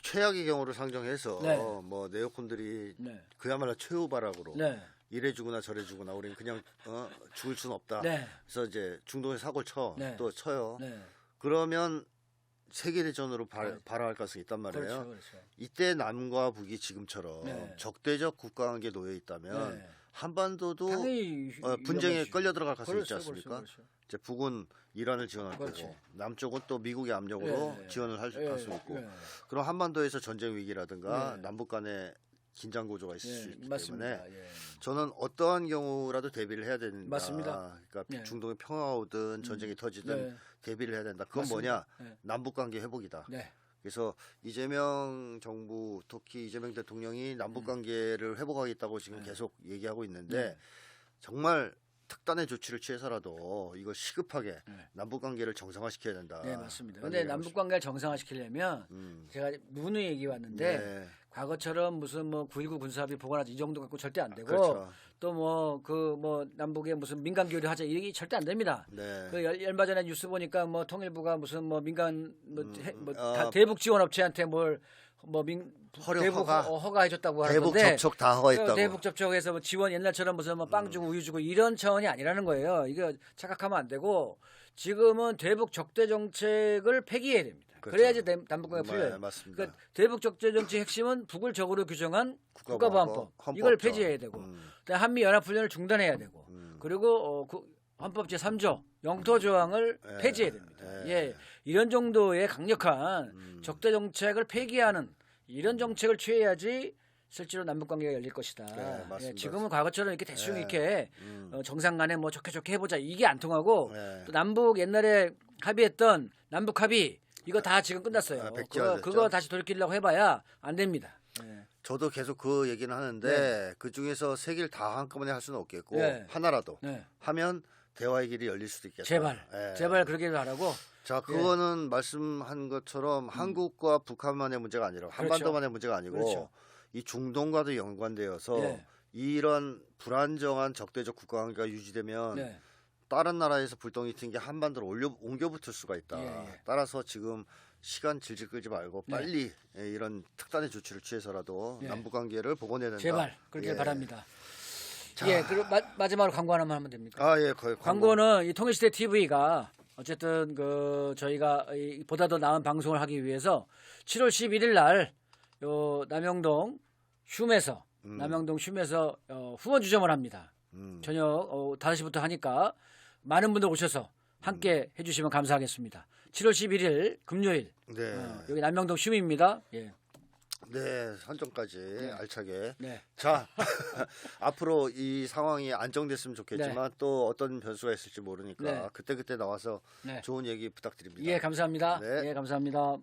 최악의 경우를 상정해서 뭐 네오콘들이 그야말로 최후바락으로 이래주거나 저래주거나 우리는 그냥 죽을 수는 없다. 그래서 이제 중동에 사고를 또 쳐요. 그러면 세계대전으로 발화할 가능성이 있단 말이에요. 그렇죠. 이때 남과 북이 지금처럼 적대적 국가관계에 놓여 있다면 한반도도 분쟁에 끌려 들어갈 가능성이 있지 않습니까? 이제 북은 이란을 지원할 거고 남쪽은 또 미국의 압력으로 지원을 할 가능성이 있고 그럼 한반도에서 전쟁 위기라든가 남북 간의 긴장 구조가 있을 수 있기 때문에 저는 어떠한 경우라도 대비를 해야 된다. 맞습니다. 그러니까 중동에 평화가 오든 전쟁이 터지든 대비를 해야 된다. 그건 뭐냐? 남북 관계 회복이다. 그래서 이재명 정부 특히 이재명 대통령이 남북 관계를 회복하겠다고 지금 계속 얘기하고 있는데 정말 특단의 조치를 취해서라도 이거 시급하게 남북 관계를 정상화시켜야 된다. 네, 맞습니다. 근데 남북 관계를 정상화시키려면 제가 누누이 얘기 왔는데 과거처럼 무슨 뭐 9.19 군사합의 보관하자 이 정도 갖고 절대 안 되고 또 뭐 남북에 무슨 민간 교류 하자 이게 절대 안 됩니다. 그 얼마 전에 뉴스 보니까 뭐 통일부가 무슨 뭐 민간 다 대북 지원 업체한테 대북 허가해줬다고 하는데 대북 접촉 다 허가했다고. 대북 접촉해서 뭐 지원 옛날처럼 무슨 뭐 빵 주고 우유 주고 이런 차원이 아니라는 거예요. 이거 착각하면 안 되고 지금은 대북 적대 정책을 폐기해야 됩니다. 그래야지 남북 관계가 풀려요. 맞습니다. 그러니까 대북 적대 정책 핵심은 북을 적으로 규정한 국가보안법 이걸 폐지해야 되고 한미 연합훈련을 중단해야 되고 그리고 헌법 제3조 영토 조항을 폐지해야 됩니다. 이런 정도의 강력한 적대 정책을 폐기하는 이런 정책을 취해야지 실제로 남북 관계가 열릴 것이다. 지금은 과거처럼 이렇게 대충 이렇게 정상 간에 뭐 좋게 해보자 이게 안 통하고 또 남북 옛날에 합의했던 남북 합의 이거 다 지금 끝났어요. 그거 다시 돌이키려고 해봐야 안 됩니다. 네. 저도 계속 그 얘기는 하는데 네. 그 중에서 세 개를 다 한꺼번에 할 수는 없겠고 네. 하나라도 하면 대화의 길이 열릴 수도 있겠다. 제발 그렇게 하라고. 자, 그거는 말씀한 것처럼 한국과 북한만의 문제가 아니라 한반도만의 문제가 아니고 이 중동과도 연관되어서 이런 불안정한 적대적 국가관계가 유지되면 다른 나라에서 불똥이 튄 게 한반도로 옮겨 붙을 수가 있다. 따라서 지금 시간 질질 끌지 말고 빨리 이런 특단의 조치를 취해서라도 남북관계를 복원해야 된다. 제발 그렇게 바랍니다. 그리고 마지막으로 광고 하나만 하면 됩니까? 거의 광고는 이 통일시대 TV가 어쨌든 저희가 보다 더 나은 방송을 하기 위해서 7월 11일 날 남영동 흉에서 후원 주점을 합니다. 저녁 5시부터 하니까 많은 분들 오셔서 함께 해주시면 감사하겠습니다. 7월 11일 금요일 여기 남영동 흉입니다. 네, 선정까지 알차게. 자, 앞으로 이 상황이 안정됐으면 좋겠지만 또 어떤 변수가 있을지 모르니까 그때 나와서 좋은 얘기 부탁드립니다. 감사합니다. 감사합니다.